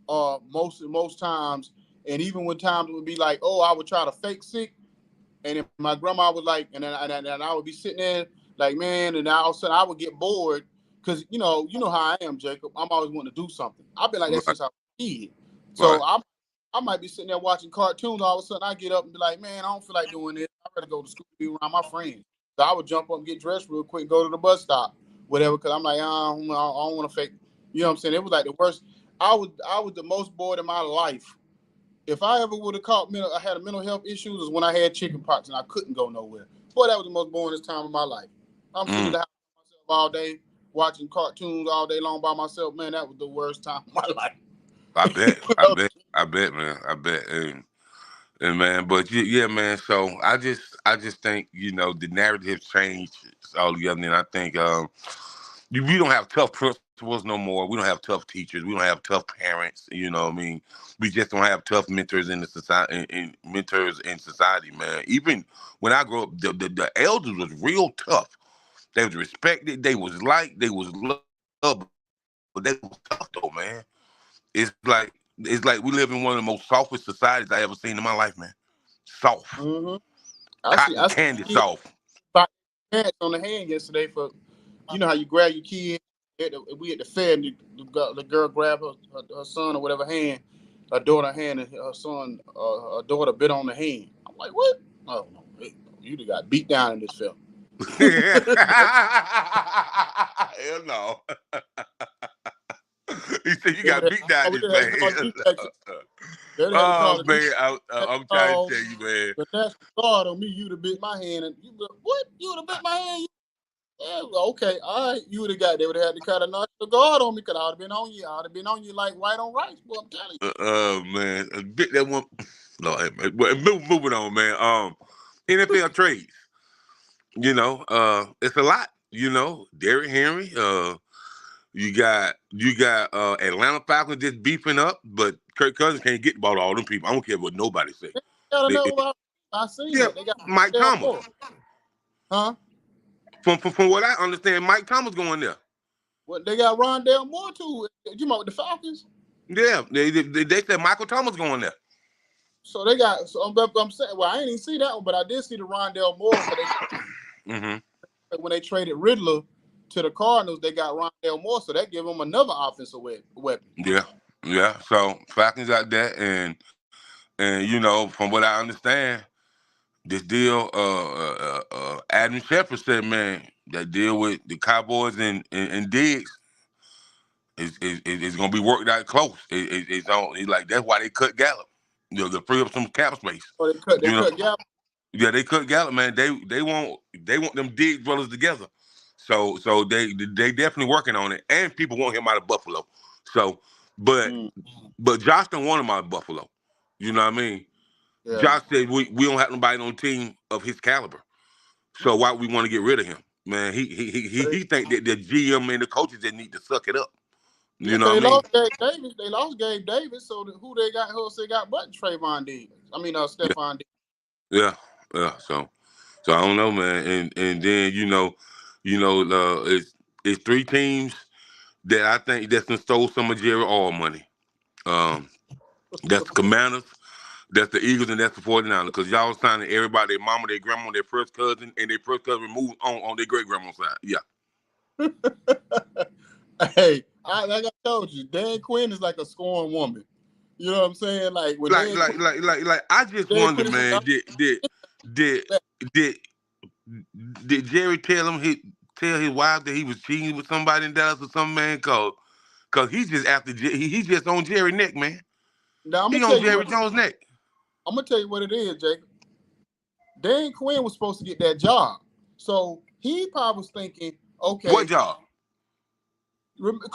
Most times, and even when times it would be like, oh, I would try to fake sick, and if my grandma was like, and then I would be sitting there like, man, and all of a sudden I would get bored because you know how I am, Jacob. I'm always wanting to do something. I've been like that Right, since I was a kid. So right. I might be sitting there watching cartoons. All of a sudden, I get up and be like, man, I don't feel like doing this. I'd rather go to school, be around my friends. So I would jump up and get dressed real quick, go to the bus stop, whatever, because I'm like, I don't want to fake. You know what I'm saying? It was like the worst. I was the most bored in my life. If I ever would have I had a mental health issues, is when I had chicken pox and I couldn't go nowhere. Boy, that was the most boringest time of my life. I'm sitting in Mm, the house by myself all day, watching cartoons all day long by myself. Man, that was the worst time of my life. I bet, man, I bet, and man, but yeah, man. So I just think the narrative changed altogether, and I think we don't have tough principals no more. We don't have tough teachers. We don't have tough parents. You know what I mean? We just don't have tough mentors in the society, mentors in society, man. Even when I grew up, the elders was real tough. They was respected. They was liked. They was loved. But they was tough though, man. It's like we live in one of the most softest societies I ever seen in my life, man. Soft, Mm-hmm. cotton I see candy kids soft. fight parents on the hand yesterday for, how you grab your kid. We at the fair, and the girl grabbed her son or whatever hand, her daughter hand, and her daughter bit on the hand. I'm like, what? Oh no, you got beat down in this film. Hell no. He said you They would got have, beat down oh, this they had to call man. detective. They would have to call Oh the man, detective. I'm trying to Call tell you, man. the National Guard on me. You'd have bit my hand, and you be like, what? You would have bit my hand? Yeah, well, okay, all right. You would have got. They would have had to cut a National Guard on me because I would have been on you. I would have been on you like white on rice. Boy, I'm telling Man, bit that one. No, hey, man. Well, moving on, man. NFL trades. It's a lot. Derrick Henry. You got Atlanta Falcons just beefing up, but Kirk Cousins can't get the ball to all them people. I don't care what nobody say. you. Got They, another. I seen yeah, that they got Mike Dale Thomas. Moore, huh? From what I understand, Mike Thomas going there. What they got Rondell Moore too? You know, with the Falcons. Yeah, they said Michael Thomas going there. So they got. So I'm saying, well, I ain't even see that one, but I did see the Rondell Moore because Mm-hmm. when they traded Riddler to the Cardinals, they got Rondell Moore, so that gave them another offensive weapon. Yeah, yeah. So Falcons got that, and you know, from what I understand, this deal, Adam Shepard said, man, that deal with the Cowboys and Diggs is gonna be worked out close. It's on. It's like that's why they cut Gallup, you know, to free up some cap space. So they You know, cut Gallup. yeah, they cut Gallup, man. They want them Diggs brothers together. So they definitely working on it, and people want him out of Buffalo. So, but Mm, but Josh don't want him out of Buffalo. You know what I mean? yeah. Josh said we don't have nobody on the team of his caliber. So why we want to get rid of him? Man, he think that the GM and the coaches that need to suck it up. Yeah, You know because what I mean? They lost Gabe Davis. So who they got? Who else they got? But Trayvon Diggs. I mean, Yeah, Stephon Diggs. yeah, yeah. So I don't know, man. And then it's three teams that I think that's done stole some of Jerry all money. Um, that's the Commanders, that's the Eagles, and that's the 49ers. Because y'all signing everybody, their mama, their grandma, their first cousin, and their first cousin moved on their great grandma's side. Yeah. Hey, like I told you, Dan Quinn is like a scorned woman. You know what I'm saying? Like when Like, Dan like, like, like, like. I just Dan wonder, Quinn is man. Did did did Jerry tell his wife that he was cheating with somebody in Dallas or some man? Cause he's just after he's just on Jerry neck, man. now He on Jerry Jones neck. I'm gonna tell you what it is, Jacob. Dan Quinn was supposed to get that job, so he probably was thinking, What okay, job? remember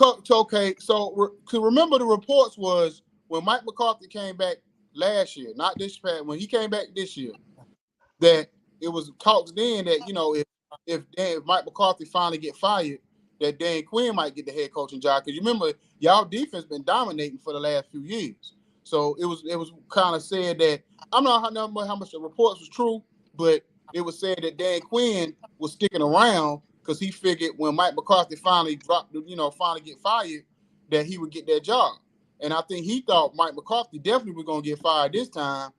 the reports was when Mike McCarthy came back last year, not this past, when he came back this year, that it was talks then that if Mike McCarthy finally get fired, that Dan Quinn might get the head coaching job. Because you remember y'all defense been dominating for the last few years, so it was kind of said that I'm not how much the reports was true, but it was said that Dan Quinn was sticking around because he figured when Mike McCarthy finally finally get fired, that he would get that job. And I think he thought Mike McCarthy definitely was going to get fired this time,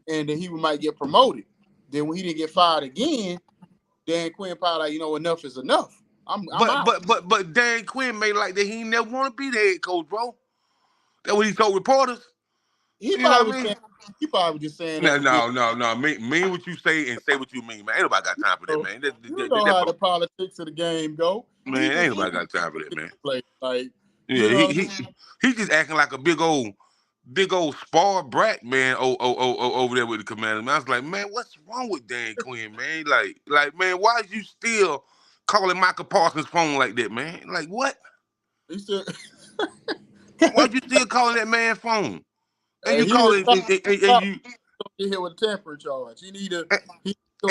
and that he might get promoted. Then when he didn't get fired again, Dan Quinn probably like, enough is enough. I'm out. But Dan Quinn made like that he ain't never want to be the head coach, bro. That's what he told reporters. He You know probably what I was mean? saying he probably was just saying that No, to be. no, no, no. Mean what you say and say what you mean, man. Ain't nobody got time for that, man. You know how the politics of the game go. He Man, just ain't nobody got time for that, man. play like Yeah, what I'm saying. he just acting like a big old spoiled brat, man. Over there with the Commanders. Man, I was like, man, what's wrong with Dan Quinn, man? Like, man, why is you still calling Michael Parsons' phone like that, man? Like, what? He said, Why you still calling that man's phone? And you he call was it, and you get hit with a tampering charge. He gonna and,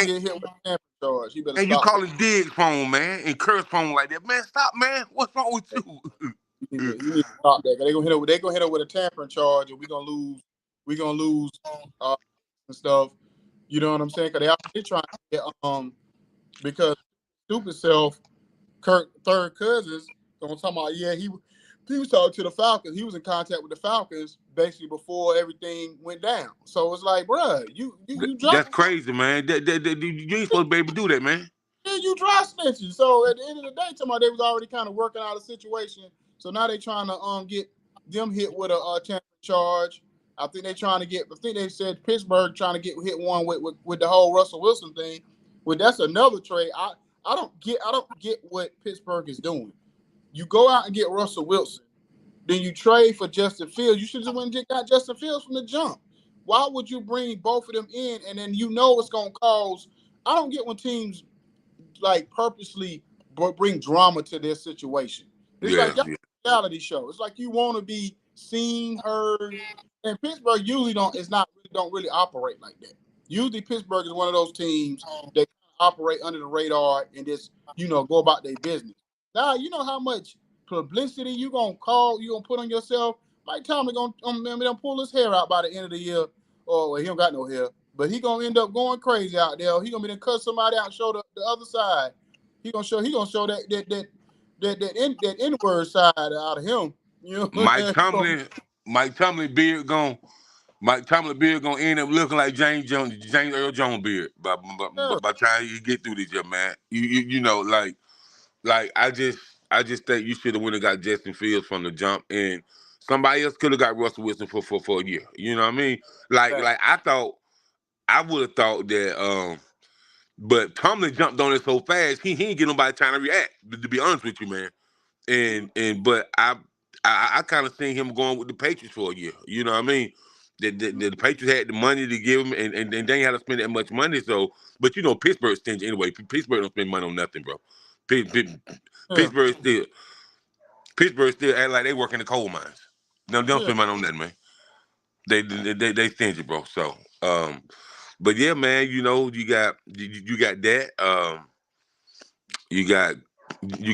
get hit with a tampering charge. He better and you stop calling Diggs' phone, man, and Kurt's phone like that, man. Stop, man. What's wrong with that. you? You need to stop that. They gonna hit her with a tampering charge, and we gonna lose. We gonna lose and stuff. You know what I'm saying? Because they trying to get because stupid self, Kirk third cousins. So I'm talking about he was talking to the Falcons. He was in contact with the Falcons basically before everything went down. So it's like, bruh, you That's dropped. crazy, man. You ain't supposed to be able to do that, man. Yeah, you dry snitching. So at the end of the day, talking about they was already kind of working out a situation. So now they trying to get them hit with a tampering charge. I think they trying to get. I think they said Pittsburgh trying to get hit one with the whole Russell Wilson thing. Well, that's another trade. I don't get what Pittsburgh is doing. You go out and get Russell Wilson, then you trade for Justin Fields. You should just went and got Justin Fields from the jump. Why would you bring both of them in and then it's going to cause? I don't get when teams like purposely bring drama to their situation. It's Yeah, like y'all yeah. reality show. It's like you want to be seen, heard, and Pittsburgh usually don't really operate like that. Usually Pittsburgh is one of those teams that operate under the radar and just go about their business. Now you know how much publicity you gonna put on yourself. Mike Tomlin gonna pull his hair out by the end of the year. Oh, well, he don't got no hair. But he gonna end up going crazy out there. He gonna be to cut somebody out and show the other side. He gonna show that N-word side out of him. You know what Mike I'm saying? Tomlin, Mike Tomlin beard gonna end up looking like James Earl Jones beard Yeah. by the time you get through this year, man. You know, like I just think you should have went and got Justin Fields from the jump, and somebody else could have got Russell Wilson for a year. You know what I mean? Like I would have thought that but Tomlin jumped on it so fast, he ain't get nobody time to react, to be honest with you, man. But I kind of seen him going with the Patriots for a year. You know what I mean? The Patriots had the money to give him, and they ain't had to spend that much money. So, but you know, Pittsburgh's stingy anyway. Pittsburgh don't spend money on nothing, bro. P- P- Yeah. Pittsburgh still act like they work in the coal mines. They don't Yeah. spend money on nothing, man. They stingy, bro. So, but yeah, man, you know, you got that. You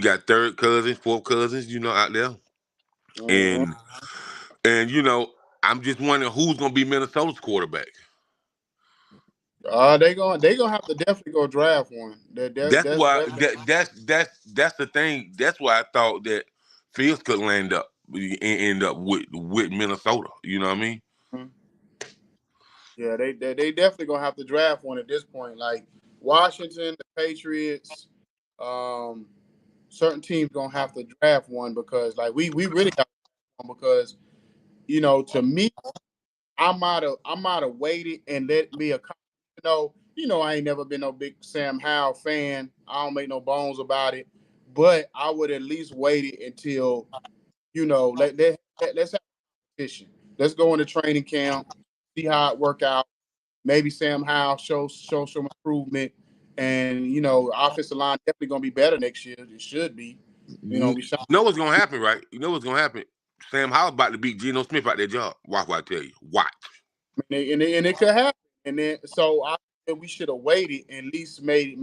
got third cousins, fourth cousins, you know, out there, Mhm. and you know, I'm just wondering who's gonna be Minnesota's quarterback. They gonna have to definitely go draft one. That's why That's that's the thing. That's why I thought that Fields could land up and end up with Minnesota. You know what I mean? Mhm. Yeah, they definitely gonna have to draft one at this point. Like Washington, the Patriots, um, certain teams gonna have to draft one because like we really got one because to me I might have waited and let me a I ain't never been no big Sam Howell fan. I don't make no bones about it, but I would at least waited until let's have a competition. Let's go into training camp, see how it work out. Maybe Sam Howell show some improvement, and offensive line definitely gonna be better next year. It should be. You We shot, know what's gonna happen, right? You know what's gonna happen. Sam Howell's about to beat Geno Smith out their job. Watch what I tell you. Watch. and it could happen. And then so I think we should have waited and at least made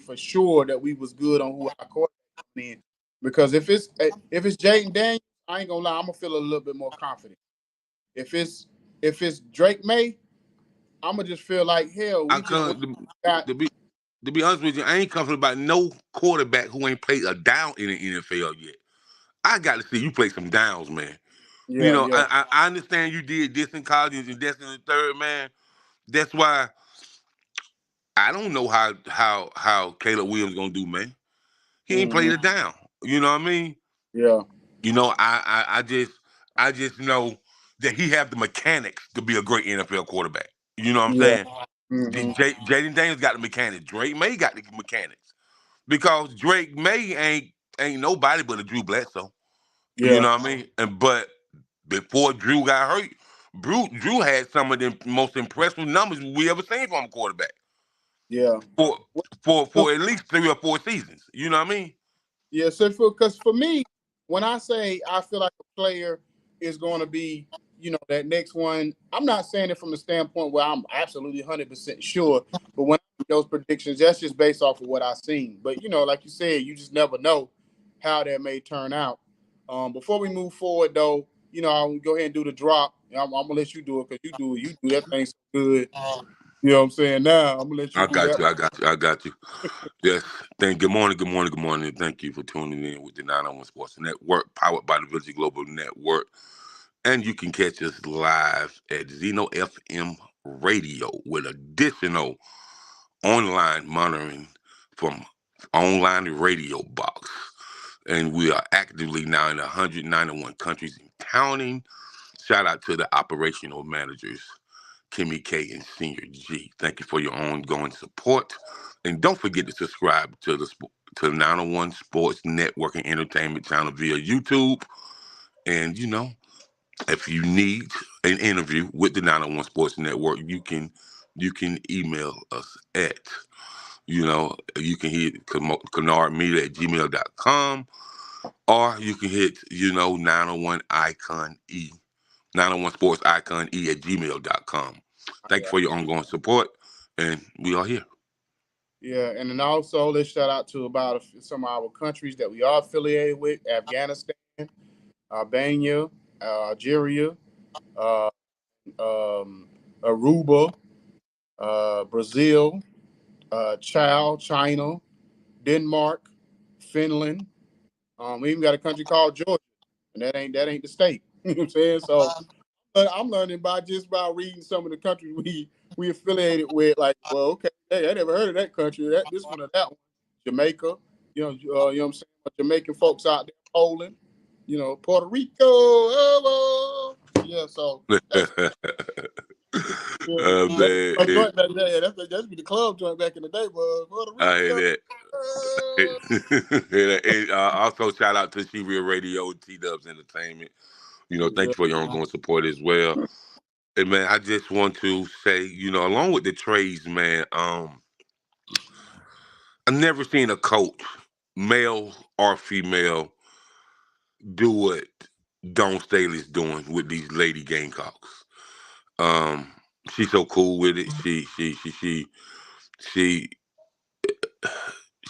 for sure that we was good on who our quarterback coming in. Because if it's Jaden Daniels, I ain't gonna lie, I'm gonna feel a little bit more confident. If it's Drake May, I'm gonna just feel like hell. I We just went, come got to be honest with you, I ain't comfortable about no quarterback who ain't played a down in the NFL yet. I got to see you play some downs, man. You yeah, know, yeah, I understand you did this in college and this in the third, man. That's why I don't know how Caleb Williams gonna do, man. He ain't hmm played it down. You know what I mean? yeah, You know, I just know that he have the mechanics to be a great NFL quarterback. You know what I'm yeah, saying? hmm Jaden Daniels got the mechanics. Drake May got the mechanics because Drake May ain't nobody but a Drew Bledsoe. You yeah, know what I mean? But before Drew got hurt, Drew had some of the most impressive numbers we ever seen from a quarterback yeah. for So, at least 3 or 4 seasons. You know what I mean? yeah, so because for me, when I say I feel like a player is going to be, that next one, I'm not saying it from the standpoint where I'm absolutely 100% sure, but when I make those predictions, that's just based off of what I've seen. But like you said, you just never know how that may turn out. Before we move forward, though, I'll go ahead and do the drop. I'm gonna let you do it because you do that thing so good. You know what I'm saying? Now I'm gonna let you I do got that. you. I got you. I got you. Yes. Good morning. Good morning. Good morning. Thank you for tuning in with the 901 Sports Network, powered by the Village Global Network. And you can catch us live at Zeno FM Radio with additional online monitoring from online radio box. And we are actively now in 191 countries and counting. Shout out to the operational managers, Kimmy K and Senior G. Thank you for your ongoing support. And don't forget to subscribe to the 901 Sports Network and Entertainment channel via YouTube. And if you need an interview with the 901 Sports Network, you can email us at, you can hit canardmedia@gmail.com, or you can hit, 901 icon E, 901 sports icon E at gmail.com. Thank you Yeah. for your ongoing support, and we are here. Yeah, and then also let's shout out to about some of our countries that we are affiliated with: Afghanistan, Albania, Algeria, uh, Aruba, Brazil, China, Denmark, Finland. We even got a country called Georgia, and that ain't the state. You know what I'm saying? So I'm learning by reading some of the countries we affiliated with. Like, well, okay, hey, I never heard of that country. This one or that one. Jamaica, you know what I'm saying? Jamaican folks out there, Poland, Puerto Rico. Oh, yeah, so that's Man, a joint back there. That's be the club joint back in the day, but Puerto I hear Rico. that. And also shout out to She Real Radio, T Dubs Entertainment. Thank you for your ongoing support as well. And man, I just want to say, along with the trades, man, I've never seen a coach, male or female, do what Dawn Staley's doing with these lady Gamecocks. Um, she's so cool with it. She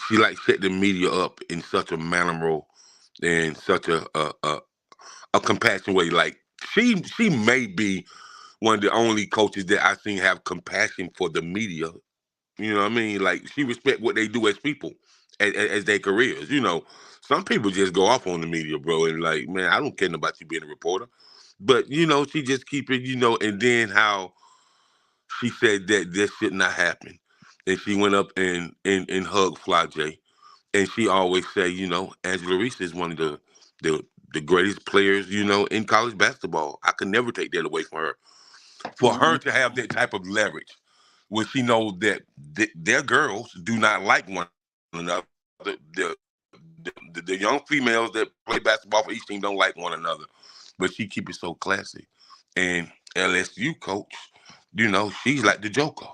she like set the media up in such a mannerable and such a compassionate way. Like she may be one of the only coaches that I've seen have compassion for the media. You know what I mean? Like she respect what they do as people, as their careers. Some people just go off on the media, bro, and like, man, I don't care about you being a reporter. But she just keep it, and then how she said that this should not happen. And she went up and hugged Fly J. And she always say, Angela Reese is one of the greatest players, in college basketball. I could never take that away from her. For Mm-hmm. her to have that type of leverage, when she knows that their girls do not like one another, the young females that play basketball for each team don't like one another, but she keep it so classy. And LSU coach, she's like the Joker.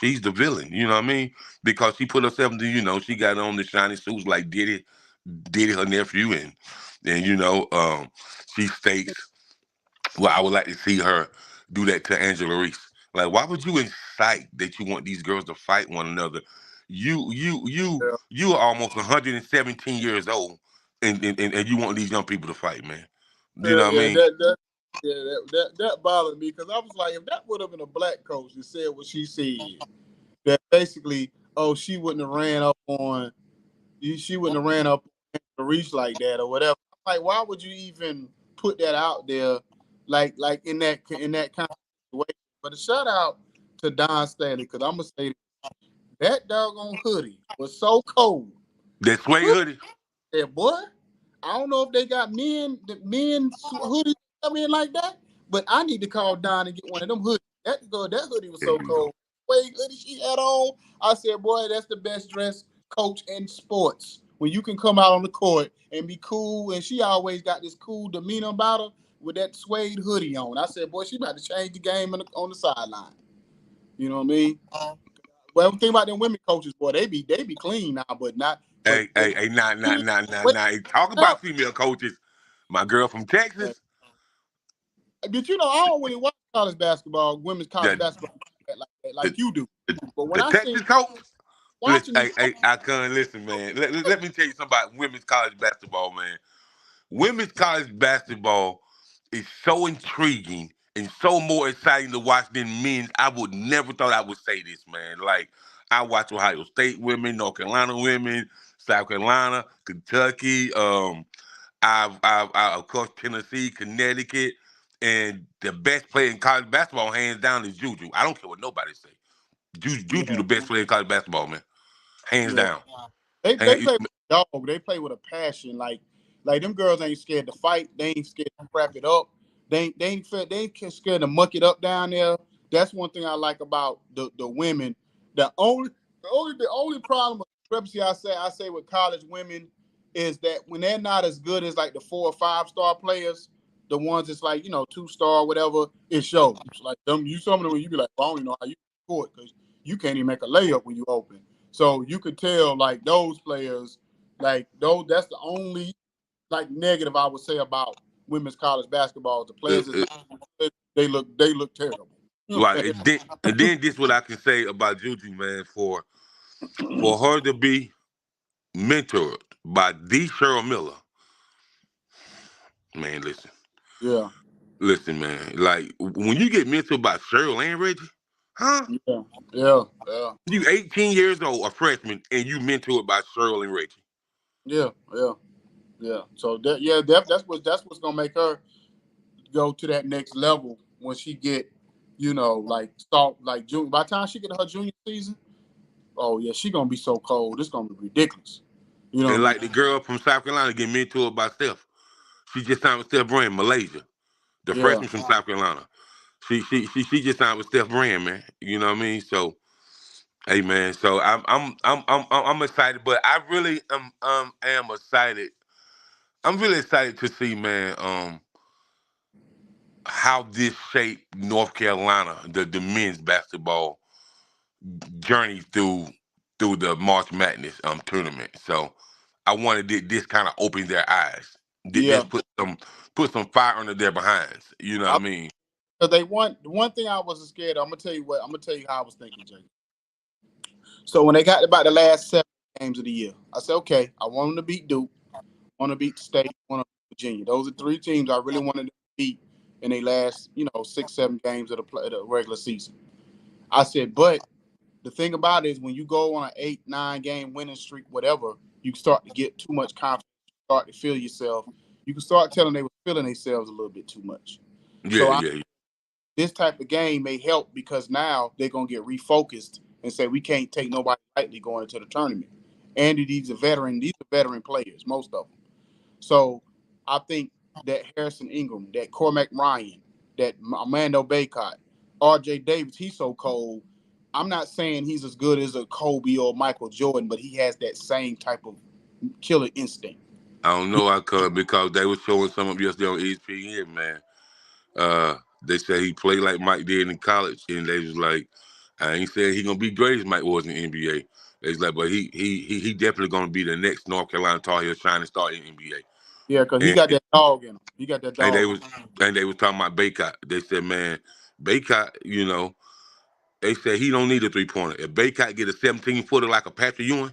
She's the villain. You know what I mean? Because she put herself into, she got on the shiny suits like Diddy, her nephew, and she states, well, I would like to see her do that to Angela Reese. Like, why would you incite that you want these girls to fight one another? Yeah, You are almost 117 years old, and you want these young people to fight, man. You yeah, know what I yeah. mean? That bothered me because I was like, if that would have been a black coach that said what she said, that basically, oh, she wouldn't have ran up on she wouldn't have ran up the reach like that or whatever. Like, why would you even put that out there, like in that kind of situation? But a shout out to Don Stanley because I'm gonna say that doggone hoodie was so cold. That suede hoodie. Yeah, boy. I don't know if they got men hoodies come in like that, but I need to call Don and get one of them hoodies. That hoodie was There so you go. cold. Wait, hoodie she had on. I said, boy, that's the best dressed coach in sports. When you can come out on the court and be cool, and she always got this cool demeanor about her with that suede hoodie on. I said, boy, she about to change the game on the sideline. You know what I mean? Well, think about them women coaches, boy, they be clean now, but not. But Hey, nah. wait, Talk about female coaches. My girl from Texas, but I don't really watch college basketball, women's college the basketball like the, you do. the, But when the I Texas seen coach. Listen, watching these, I can't listen, man. Let me tell you something about women's college basketball, man. Women's college basketball is so intriguing and so more exciting to watch than men's. I would never thought I would say this, man. Like I watch Ohio State women, North Carolina women, South Carolina, Kentucky. I of course Tennessee, Connecticut, and the best player in college basketball, hands down, is Juju. I don't care what nobody say. Juju, yeah, the best player in college basketball, man, hands yeah, down. they Hand, play with a dog. They play with a passion. Like them girls ain't scared to fight. They ain't scared to wrap it up. They ain't scared to muck it up down there. That's one thing I like about the women. The only problem with discrepancy I say with college women is that when they're not as good as like the 4 or 5 star players, the ones that's like 2 star whatever, it shows. Like them, some of them when you be like, well, I don't even know how you score because you can't even make a layup when you open. So you could tell like those players, like those. That's the only like negative I would say about women's college basketball. The uh, players is uh, not good. They look terrible. right, and then this what I can say about Juju, man. For her to be mentored by the Cheryl Miller, man. Yeah, Listen, man. Like when you get mentored by Cheryl and Reggie, huh? yeah, yeah, yeah, You 18 years old, a freshman, and you mentored by Cheryl and Reggie. yeah, yeah, yeah. So that's what's gonna make her go to that next level when she get, like start like junior. By the time she get to her junior season, oh yeah, she gonna be so cold. It's gonna be ridiculous. You know what And I mean? like the girl from South Carolina getting mentored by Steph. She just signed with Steph Brand, Malaysia. The Yeah. freshman from South Carolina. She just signed with Steph Brand, man. You know what I mean? So hey man, so I'm excited, but I really am excited. I'm really excited to see, man, how this shaped North Carolina, the men's basketball journey through the March Madness tournament. So I wanted this kind of open their eyes. Yeah. Just put some fire under their behinds. You know what I mean? Cause they want the one thing I wasn't scared of. I'm gonna tell you what. I'm gonna tell you how I was thinking, Jay. So when they got about the last 7 games of the year, I said, okay, I want them to beat Duke, want to beat State, want to beat Virginia. Those are 3 teams I really wanted to beat in their last, 6, 7 games of the regular season. I said, but the thing about it is when you go on an 8, 9 game winning streak, whatever, you start to get too much confidence, start to feel yourself. You can start telling they were feeling themselves a little bit too much. So Yeah. this type of game may help because now they're gonna get refocused and say we can't take nobody lightly going into the tournament. Andy, these are veteran players, most of them. So I think that Harrison Ingram, that Cormac Ryan, that Armando Baycott, RJ Davis, he's so cold. I'm not saying he's as good as a Kobe or Michael Jordan, but he has that same type of killer instinct. I don't know I could because they were showing some of yesterday on ESPN, man. They said he played like Mike did in college, and they was like, I ain't saying he gonna be great as Mike was in the NBA. They was like, but he definitely gonna be the next North Carolina Tar Heel shining star in the NBA. Yeah, because he And, got that dog in him. He got that and they dog. was and they was talking about Baycott. They said, man, Baycott, they said he don't need a 3-pointer. If Baycott get a 17-footer like a Patrick Ewing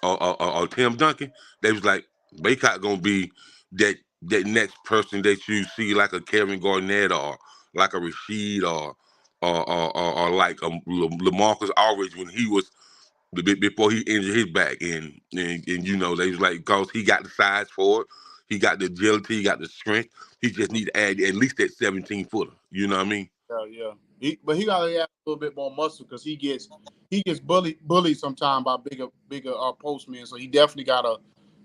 or Tim Duncan, they was like, Baycott gonna be that next person that you see like a Kevin Garnett or like a Rasheed or like a LaMarcus Aldridge when he was before he injured his back and they was like because he got the size for it, he got the agility, he got the strength. He just need to add at least that 17-footer. You know what I mean? Yeah. But he gotta have a little bit more muscle because he gets bullied sometimes by bigger postmen. So he definitely gotta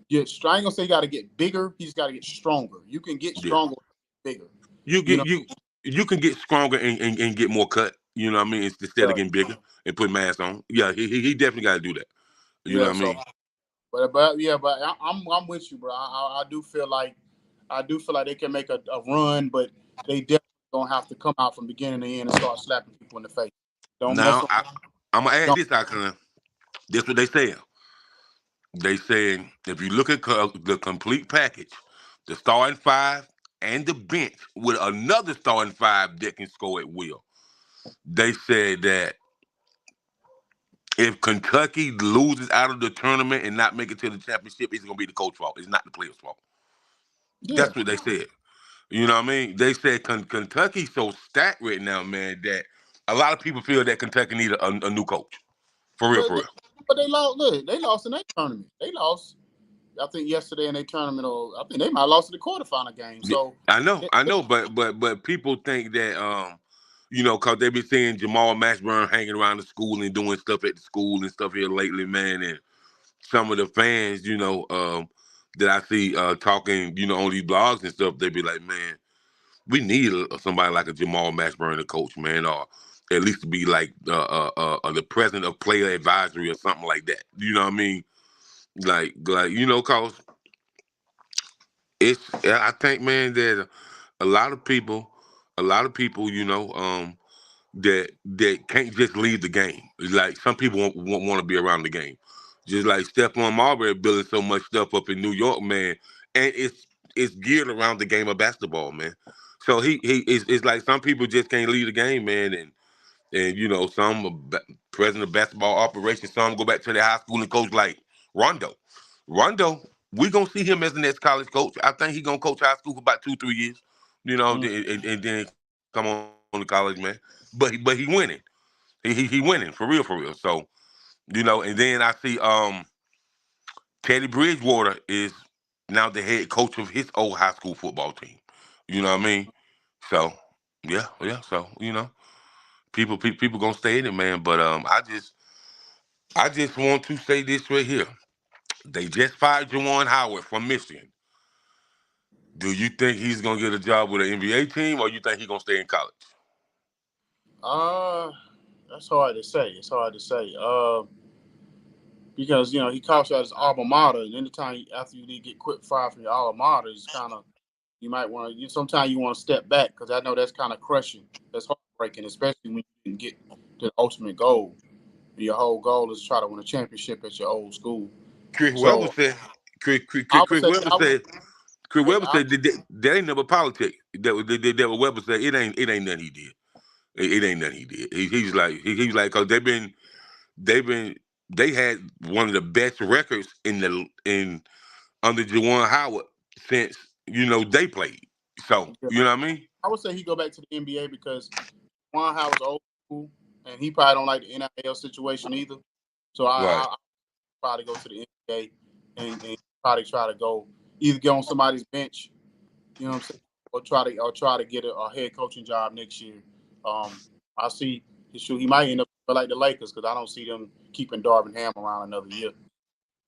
get. I ain't gonna say he gotta get bigger. He just gotta get stronger. You can get Yeah. stronger, bigger. You You get know. you can get stronger and get more cut. You know what I mean? Instead of Yeah. getting bigger and put mass on. Yeah, he definitely got to do that. You know Yeah. what I So, mean? but I'm with you, bro. I do feel like they can make a run, but they definitely don't have to come out from beginning to end and start slapping people in the face. Don't mess Now up. I'm gonna add Don't, this icon. This what they saying. They saying if you look at the complete package, the starting five and the bench with another starting five that can score at will. They said that if Kentucky loses out of the tournament and not make it to the championship, it's gonna be the coach's fault. It's not the player's fault. yeah. That's what they said. You know what I mean? They said Kentucky's so stacked right now, man, that a lot of people feel that Kentucky need a new coach. For real, But for they, real. but they lost. Look, they lost in their tournament. They lost. I think yesterday in their tournament, or I think they might have lost in the quarterfinal game. Yeah, So, I know, but people think that cause they be seeing Jamal Mashburn hanging around the school and doing stuff at the school and stuff here lately, man, and some of the fans, that I see talking, on these blogs and stuff, they be like, man, we need somebody like a Jamal Mashburn to coach, man, or at least to be like the president of player advisory or something like that. You know what I mean? Cause I think, man, that a lot of people, that can't just leave the game. Like some people won't want to be around the game. Just like Stephon Marbury building so much stuff up in New York, man, and it's geared around the game of basketball, man. So it's like some people just can't leave the game, man, and some president of basketball operations, some go back to their high school and coach like Rondo. Rondo, we gonna see him as the next college coach. I think he gonna coach high school for about 2 3 years, mm, and then come on to college, man. But he winning. He winning for real, for real. So and then I see Teddy Bridgewater is now the head coach of his old high school football team. You know what I mean? So yeah. So people gonna stay in it, man. But I just want to say this right here. They just fired Juwan Howard from Michigan. Do you think he's gonna get a job with an NBA team, or you think he's gonna stay in college? That's hard to say. It's hard to say. Because he coached at his alma mater, and anytime after you get quick fired from your alma mater, it's kind of you might want to. Sometimes you want to step back because I know that's kind of crushing. That's heartbreaking, especially when you didn't get to the ultimate goal. Your whole goal is to try to win a championship at your old school. Chris So Webber said. Chris I would say, Webber said. Chris Webber said that ain't never politics. That what Webber said. It ain't nothing he did. It ain't nothing he did. He's like because they had one of the best records in under Juwan Howard since they played. So you know what I mean? I would say he go back to the NBA because Juwan Howard's old school, and he probably don't like the NIL situation either. So I probably go to the NBA and probably try to go either get on somebody's bench, you know what I'm saying, or try to get a head coaching job next year. I see he might end up like the Lakers because I don't see them keeping Darvin Ham around another year.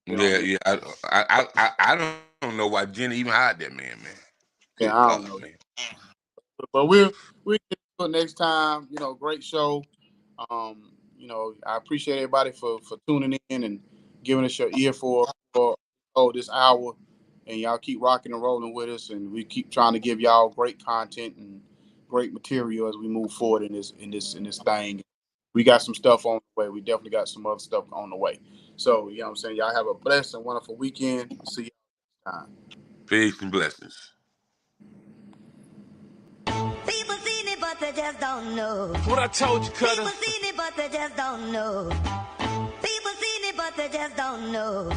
Yeah. I don't know why Jenny even hired that man. Yeah, I don't know. Man. But we'll get to it next time. Great show. I appreciate everybody for tuning in and giving us your ear for this hour. And y'all keep rocking and rolling with us, and we keep trying to give y'all great content and great material as we move forward in this thing. We got some stuff on the way. We definitely got some other stuff on the way. So, you know what I'm saying? Y'all have a blessed and wonderful weekend. See you next time. Peace and blessings. People seen it, but they just don't know. What I told you, Cutter. People seen it, but they just don't know. People seen it, but they just don't know.